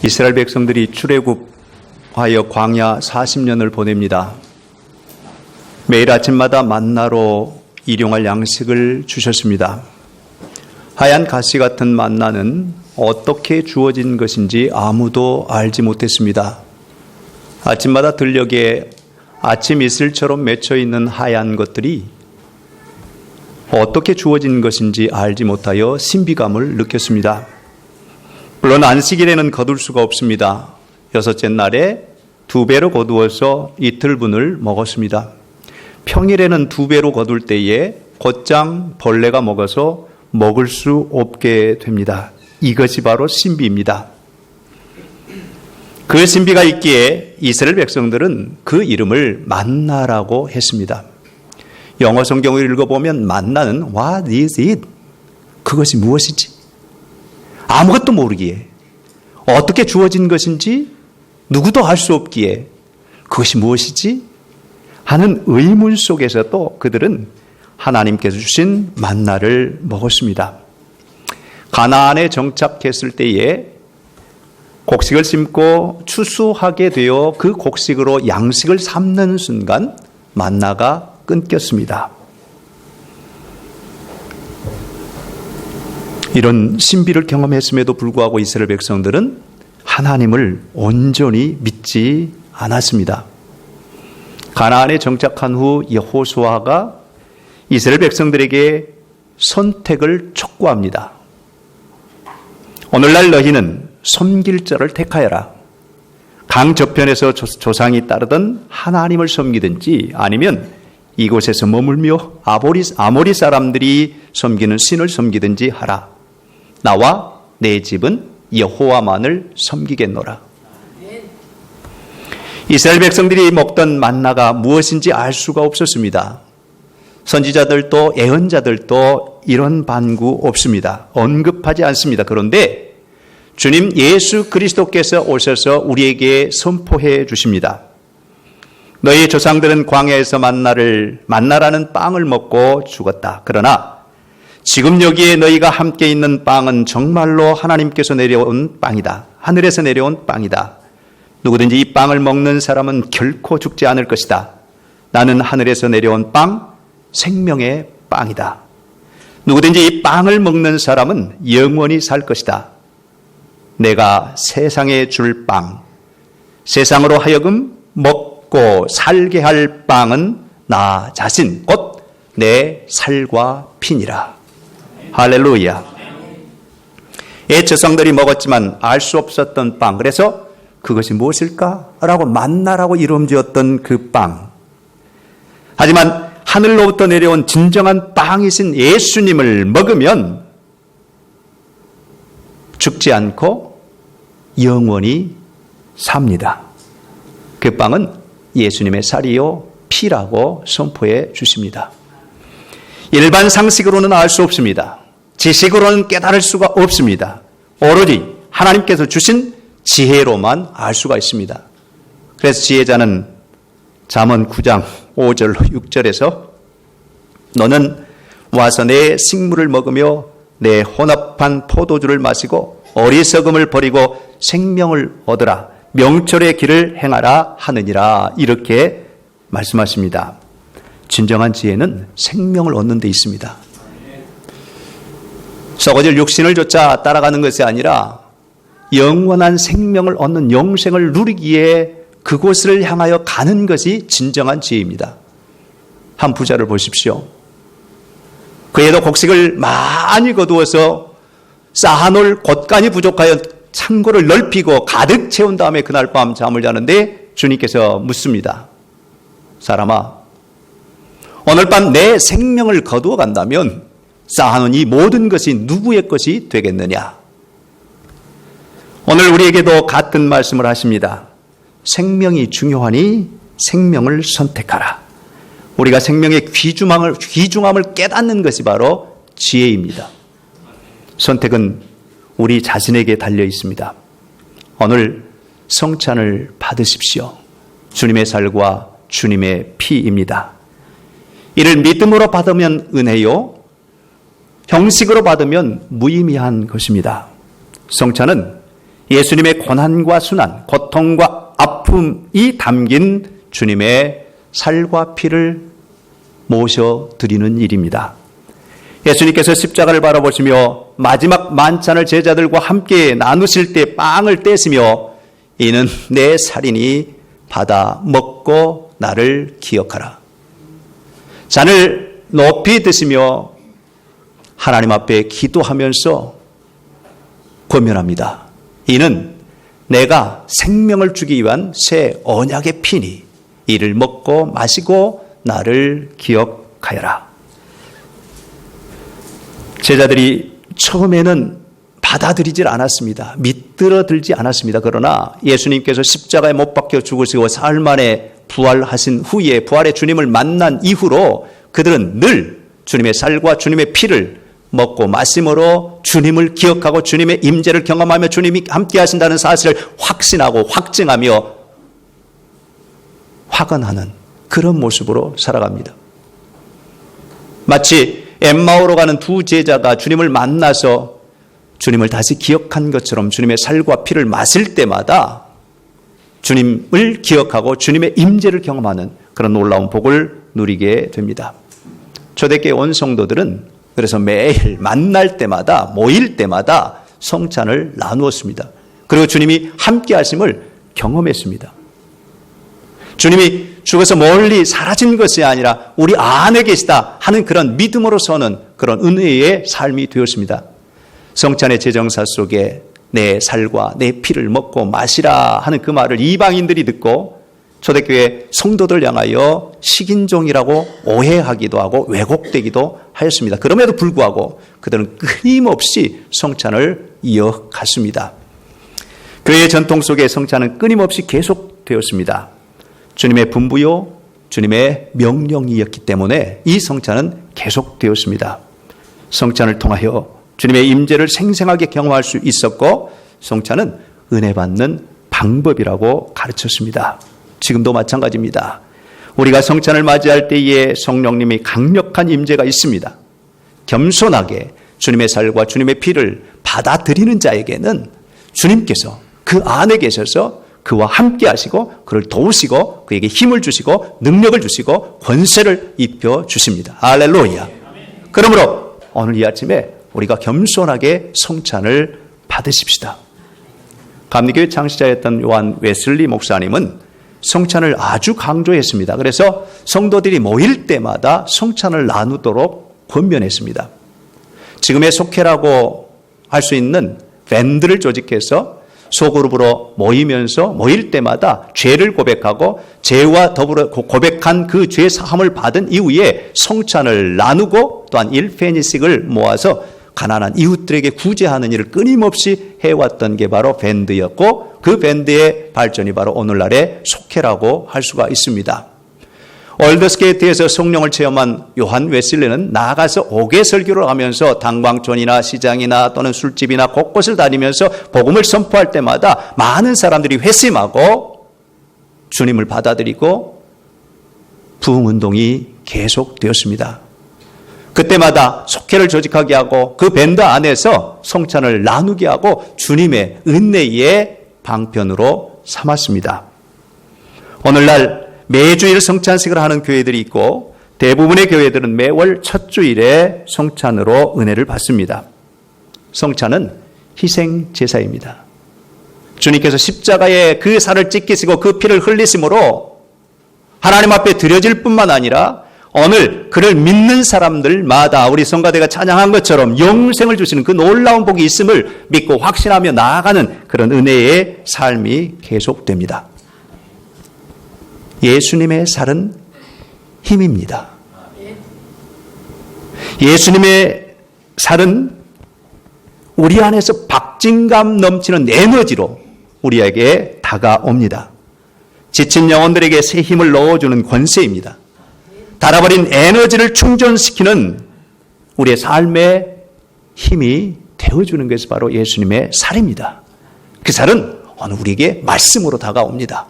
이스라엘 백성들이 출애굽하여 광야 40년을 보냅니다. 매일 아침마다 만나로 일용할 양식을 주셨습니다. 하얀 가시 같은 만나는 어떻게 주어진 것인지 아무도 알지 못했습니다. 아침마다 들녘에 아침 이슬처럼 맺혀 있는 하얀 것들이 어떻게 주어진 것인지 알지 못하여 신비감을 느꼈습니다. 물론 안식일에는 거둘 수가 없습니다. 여섯째 날에 2배로 거두어서 이틀분을 먹었습니다. 평일에는 2배로 거둘 때에 곧장 벌레가 먹어서 먹을 수 없게 됩니다. 이것이 바로 신비입니다. 그 신비가 있기에 이스라엘 백성들은 그 이름을 만나라고 했습니다. 영어 성경을 읽어보면 만나는 What is it? 그것이 무엇이지? 아무것도 모르기에 어떻게 주어진 것인지 누구도 알 수 없기에 그것이 무엇이지? 하는 의문 속에서도 그들은 하나님께서 주신 만나를 먹었습니다. 가나안에 정착했을 때에 곡식을 심고 추수하게 되어 그 곡식으로 양식을 삼는 순간 만나가 끊겼습니다. 이런 신비를 경험했음에도 불구하고 이스라엘 백성들은 하나님을 온전히 믿지 않았습니다. 가나안에 정착한 후 여호수아가 이스라엘 백성들에게 선택을 촉구합니다. 오늘날 너희는 섬길 자를 택하여라. 강 저편에서 조상이 따르던 하나님을 섬기든지 아니면 이곳에서 머물며 아모리 사람들이 섬기는 신을 섬기든지 하라. 나와 내 집은 여호와만을 섬기겠노라. 이스라엘 백성들이 먹던 만나가 무엇인지 알 수가 없었습니다. 선지자들도 예언자들도 이런 반구 없습니다. 언급하지 않습니다. 그런데 주님 예수 그리스도께서 오셔서 우리에게 선포해 주십니다. 너희 조상들은 광야에서 만나라는 빵을 먹고 죽었다. 그러나 지금 여기에 너희가 함께 있는 빵은 정말로 하나님께서 내려온 빵이다. 하늘에서 내려온 빵이다. 누구든지 이 빵을 먹는 사람은 결코 죽지 않을 것이다. 나는 하늘에서 내려온 빵, 생명의 빵이다. 누구든지 이 빵을 먹는 사람은 영원히 살 것이다. 내가 세상에 줄 빵, 세상으로 하여금 먹고 살게 할 빵은 나 자신, 곧 내 살과 피니라. 할렐루야. 옛 조상들이 먹었지만 알 수 없었던 빵, 그래서 그것이 무엇일까? 라고 만나라고 이름 지었던 그 빵. 하지만 하늘로부터 내려온 진정한 빵이신 예수님을 먹으면 죽지 않고 영원히 삽니다. 그 빵은 예수님의 살이요 피라고 선포해 주십니다. 일반 상식으로는 알 수 없습니다. 지식으로는 깨달을 수가 없습니다. 오로지 하나님께서 주신 지혜로만 알 수가 있습니다. 그래서 지혜자는 잠언 9장 5절 6절에서 너는 와서 내 식물을 먹으며 내 혼합한 포도주를 마시고 어리석음을 버리고 생명을 얻으라. 명철의 길을 행하라 하느니라. 이렇게 말씀하십니다. 진정한 지혜는 생명을 얻는 데 있습니다. 썩어질 육신을 쫓아 따라가는 것이 아니라 영원한 생명을 얻는 영생을 누리기에 그곳을 향하여 가는 것이 진정한 지혜입니다. 한 부자를 보십시오. 그에도 곡식을 많이 거두어서 쌓아놓을 곳간이 부족하여 창고를 넓히고 가득 채운 다음에 그날 밤 잠을 자는데 주님께서 묻습니다. 사람아, 오늘 밤 내 생명을 거두어 간다면 쌓아놓은 이 모든 것이 누구의 것이 되겠느냐? 오늘 우리에게도 같은 말씀을 하십니다. 생명이 중요하니 생명을 선택하라. 우리가 생명의 귀중함을 깨닫는 것이 바로 지혜입니다. 선택은 우리 자신에게 달려 있습니다. 오늘 성찬을 받으십시오. 주님의 살과 주님의 피입니다. 이를 믿음으로 받으면 은혜요, 형식으로 받으면 무의미한 것입니다. 성찬은 예수님의 고난과 순환, 고통과 아픔이 담긴 주님의 살과 피를 모셔드리는 일입니다. 예수님께서 십자가를 바라보시며 마지막 만찬을 제자들과 함께 나누실 때 빵을 떼시며 이는 내 살이니 받아 먹고 나를 기억하라. 잔을 높이 드시며 하나님 앞에 기도하면서 권면합니다. 이는 내가 생명을 주기 위한 새 언약의 피니 이를 먹고 마시고 나를 기억하여라. 제자들이 처음에는 받아들이질 않았습니다. 믿들어들지 않았습니다. 그러나 예수님께서 십자가에 못 박혀 죽으시고 사흘 만에 부활하신 후에 부활의 주님을 만난 이후로 그들은 늘 주님의 살과 주님의 피를 먹고 마심으로 주님을 기억하고 주님의 임재를 경험하며 주님이 함께 하신다는 사실을 확신하고 확증하며 확언하는 그런 모습으로 살아갑니다. 마치 엠마오로 가는 두 제자가 주님을 만나서 주님을 다시 기억한 것처럼 주님의 살과 피를 마실 때마다 주님을 기억하고 주님의 임재를 경험하는 그런 놀라운 복을 누리게 됩니다. 초대교회 온 성도들은 그래서 매일 만날 때마다 모일 때마다 성찬을 나누었습니다. 그리고 주님이 함께 하심을 경험했습니다. 주님이 죽어서 멀리 사라진 것이 아니라 우리 안에 계시다 하는 그런 믿음으로 서는 그런 은혜의 삶이 되었습니다. 성찬의 제정사 속에 내 살과 내 피를 먹고 마시라 하는 그 말을 이방인들이 듣고 초대교회 성도들 향하여 식인종이라고 오해하기도 하고 왜곡되기도 하였습니다. 그럼에도 불구하고 그들은 끊임없이 성찬을 이어갔습니다. 교회의 전통 속에 성찬은 끊임없이 계속되었습니다. 주님의 분부요, 주님의 명령이었기 때문에 이 성찬은 계속되었습니다. 성찬을 통하여 주님의 임재를 생생하게 경험할 수 있었고 성찬은 은혜 받는 방법이라고 가르쳤습니다. 지금도 마찬가지입니다. 우리가 성찬을 맞이할 때에 성령님이 강력한 임재가 있습니다. 겸손하게 주님의 살과 주님의 피를 받아들이는 자에게는 주님께서 그 안에 계셔서 그와 함께 하시고 그를 도우시고 그에게 힘을 주시고 능력을 주시고 권세를 입혀 주십니다. 할렐루야. 그러므로 오늘 이 아침에 우리가 겸손하게 성찬을 받으십시다. 감리교회 창시자였던 요한 웨슬리 목사님은 성찬을 아주 강조했습니다. 그래서 성도들이 모일 때마다 성찬을 나누도록 권면했습니다. 지금의 속회라고 할 수 있는 밴드를 조직해서 소그룹으로 모이면서 모일 때마다 죄를 고백하고 죄와 더불어 고백한 그 죄 사함을 받은 이후에 성찬을 나누고 또한 1페니씩을 모아서 가난한 이웃들에게 구제하는 일을 끊임없이 해왔던 게 바로 밴드였고 그 밴드의 발전이 바로 오늘날의 속회라고 할 수가 있습니다. 올더스게이트에서 성령을 체험한 요한 웨슬리는 나아가서 5개 설교를 하면서 당방촌이나 시장이나 또는 술집이나 곳곳을 다니면서 복음을 선포할 때마다 많은 사람들이 회심하고 주님을 받아들이고 부흥운동이 계속되었습니다. 그때마다 속회를 조직하게 하고 그 밴드 안에서 성찬을 나누게 하고 주님의 은혜의 방편으로 삼았습니다. 오늘날 매주일 성찬식을 하는 교회들이 있고 대부분의 교회들은 매월 첫 주일에 성찬으로 은혜를 받습니다. 성찬은 희생 제사입니다. 주님께서 십자가에 그 살을 찢기시고 그 피를 흘리심으로 하나님 앞에 드려질 뿐만 아니라 오늘 그를 믿는 사람들마다 우리 성가대가 찬양한 것처럼 영생을 주시는 그 놀라운 복이 있음을 믿고 확신하며 나아가는 그런 은혜의 삶이 계속됩니다. 예수님의 살은 힘입니다. 예수님의 살은 우리 안에서 박진감 넘치는 에너지로 우리에게 다가옵니다. 지친 영혼들에게 새 힘을 넣어주는 권세입니다. 닳아버린 에너지를 충전시키는 우리의 삶의 힘이 되어주는 것이 바로 예수님의 살입니다. 그 살은 오늘 우리에게 말씀으로 다가옵니다.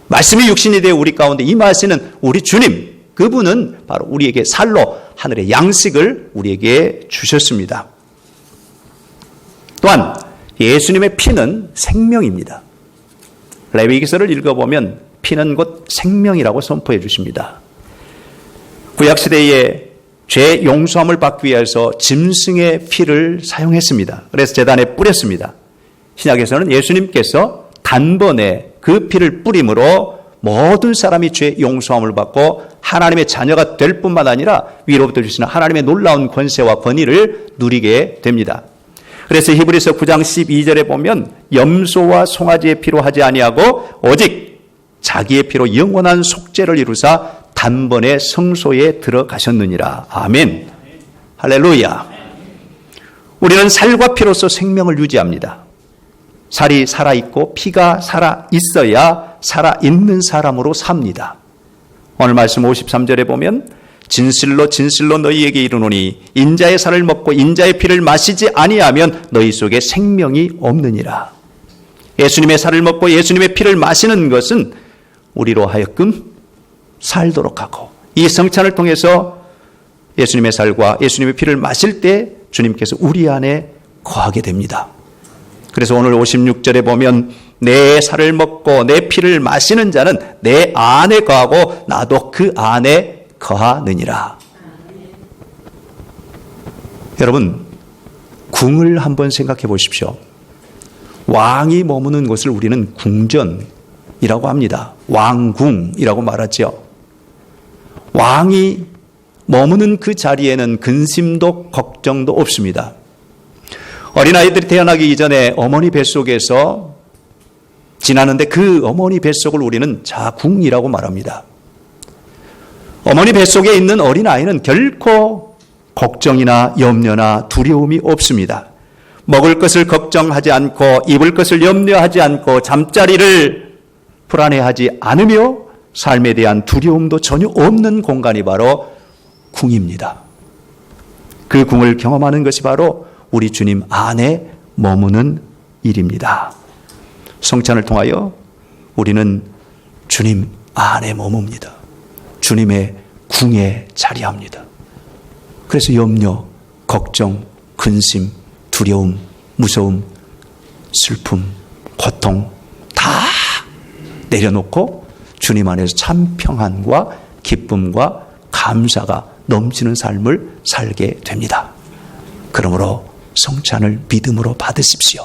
말씀이 육신이 되어 우리 가운데 임하시는 우리 주님, 그분은 바로 우리에게 살로 하늘의 양식을 우리에게 주셨습니다. 또한 예수님의 피는 생명입니다. 레위기서를 읽어보면 피는 곧 생명이라고 선포해 주십니다. 구약시대에 죄 용서함을 받기 위해서 짐승의 피를 사용했습니다. 그래서 제단에 뿌렸습니다. 신약에서는 예수님께서 단번에 그 피를 뿌림으로 모든 사람이 죄 용서함을 받고 하나님의 자녀가 될 뿐만 아니라 위로부터 주시는 하나님의 놀라운 권세와 권위를 누리게 됩니다. 그래서 히브리서 9장 12절에 보면 염소와 송아지의 피로 하지 아니하고 오직 자기의 피로 영원한 속죄를 이루사 단번에 성소에 들어가셨느니라. 아멘. 할렐루야. 우리는 살과 피로서 생명을 유지합니다. 살이 살아있고 피가 살아있어야 살아있는 사람으로 삽니다. 오늘 말씀 53절에 보면 진실로 진실로 너희에게 이르노니 인자의 살을 먹고 인자의 피를 마시지 아니하면 너희 속에 생명이 없느니라. 예수님의 살을 먹고 예수님의 피를 마시는 것은 우리로 하여금 살도록 하고, 이 성찬을 통해서 예수님의 살과 예수님의 피를 마실 때 주님께서 우리 안에 거하게 됩니다. 그래서 오늘 56절에 보면 내 살을 먹고 내 피를 마시는 자는 내 안에 거하고 나도 그 안에 거하느니라. 여러분, 궁을 한번 생각해 보십시오. 왕이 머무는 곳을 우리는 궁전이라고 합니다. 왕궁이라고 말하죠. 왕이 머무는 그 자리에는 근심도 걱정도 없습니다. 어린아이들이 태어나기 이전에 어머니 뱃속에서 지나는데 그 어머니 뱃속을 우리는 자궁이라고 말합니다. 어머니 뱃속에 있는 어린아이는 결코 걱정이나 염려나 두려움이 없습니다. 먹을 것을 걱정하지 않고 입을 것을 염려하지 않고 잠자리를 불안해하지 않으며 삶에 대한 두려움도 전혀 없는 공간이 바로 궁입니다. 그 궁을 경험하는 것이 바로 우리 주님 안에 머무는 일입니다. 성찬을 통하여 우리는 주님 안에 머뭅니다. 주님의 궁에 자리합니다. 그래서 염려, 걱정, 근심, 두려움, 무서움, 슬픔, 고통 다 내려놓고 주님 안에서 참 평안과 기쁨과 감사가 넘치는 삶을 살게 됩니다. 그러므로 성찬을 믿음으로 받으십시오.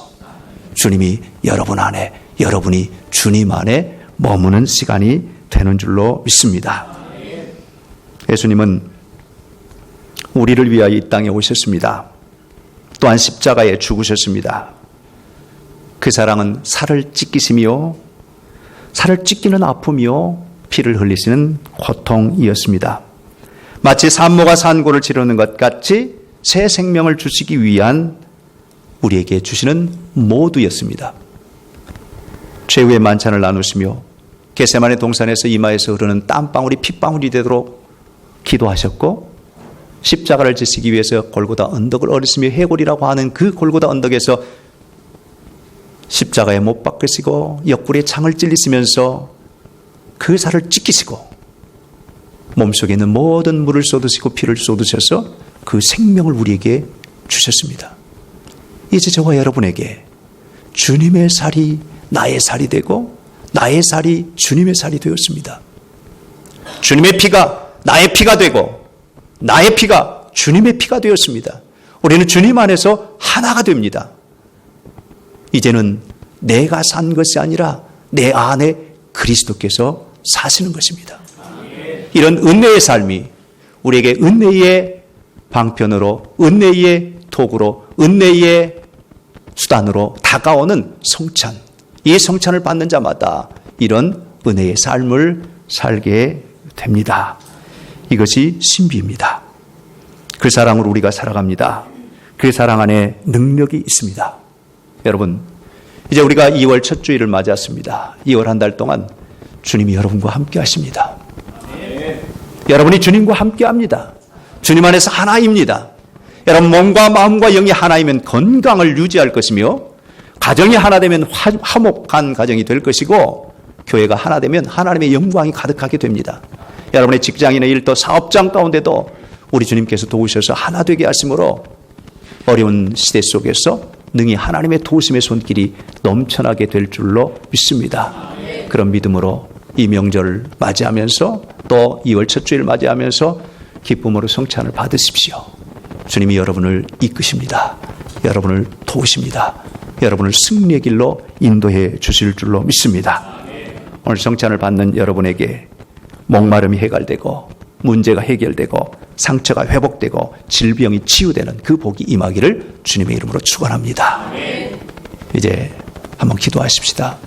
주님이 여러분 안에, 여러분이 주님 안에 머무는 시간이 되는 줄로 믿습니다. 예수님은 우리를 위하여 이 땅에 오셨습니다. 또한 십자가에 죽으셨습니다. 그 사랑은 살을 찢기시며 살을 찢기는 아픔이요 피를 흘리시는 고통이었습니다. 마치 산모가 산고를 치르는 것 같이 새 생명을 주시기 위한 우리에게 주시는 모두였습니다. 최후의 만찬을 나누시며 겟세마네 동산에서 이마에서 흐르는 땀방울이 핏방울이 되도록 기도하셨고, 십자가를 지시기 위해서 골고다 언덕을 오르시며 해골이라고 하는 그 골고다 언덕에서 십자가에 못 박히시고 옆구리에 창을 찔리시면서 그 살을 찢기시고 몸속에 있는 모든 물을 쏟으시고 피를 쏟으셔서 그 생명을 우리에게 주셨습니다. 이제 저와 여러분에게 주님의 살이 나의 살이 되고 나의 살이 주님의 살이 되었습니다. 주님의 피가 나의 피가 되고 나의 피가 주님의 피가 되었습니다. 우리는 주님 안에서 하나가 됩니다. 이제는 내가 산 것이 아니라 내 안에 그리스도께서 사시는 것입니다. 이런 은혜의 삶이 우리에게 은혜의 방편으로, 은혜의 도구로, 은혜의 수단으로 다가오는 성찬, 이 성찬을 받는 자마다 이런 은혜의 삶을 살게 됩니다. 이것이 신비입니다. 그 사랑으로 우리가 살아갑니다. 그 사랑 안에 능력이 있습니다. 여러분, 이제 우리가 2월 첫 주일을 맞았습니다. 2월 한 달 동안 주님이 여러분과 함께 하십니다. 여러분이 주님과 함께 합니다. 주님 안에서 하나입니다. 여러분, 몸과 마음과 영이 하나이면 건강을 유지할 것이며, 가정이 하나 되면 화목한 가정이 될 것이고, 교회가 하나 되면 하나님의 영광이 가득하게 됩니다. 여러분의 직장인의 일도 사업장 가운데도 우리 주님께서 도우셔서 하나 되게 하심으로 어려운 시대 속에서 능히 하나님의 도우심의 손길이 넘쳐나게 될 줄로 믿습니다. 그런 믿음으로 이 명절을 맞이하면서 또 2월 첫 주일 맞이하면서 기쁨으로 성찬을 받으십시오. 주님이 여러분을 이끄십니다. 여러분을 도우십니다. 여러분을 승리의 길로 인도해 주실 줄로 믿습니다. 오늘 성찬을 받는 여러분에게 목마름이 해결되고 문제가 해결되고 상처가 회복되고 질병이 치유되는 그 복이 임하기를 주님의 이름으로 축원합니다. 이제 한번 기도하십시다.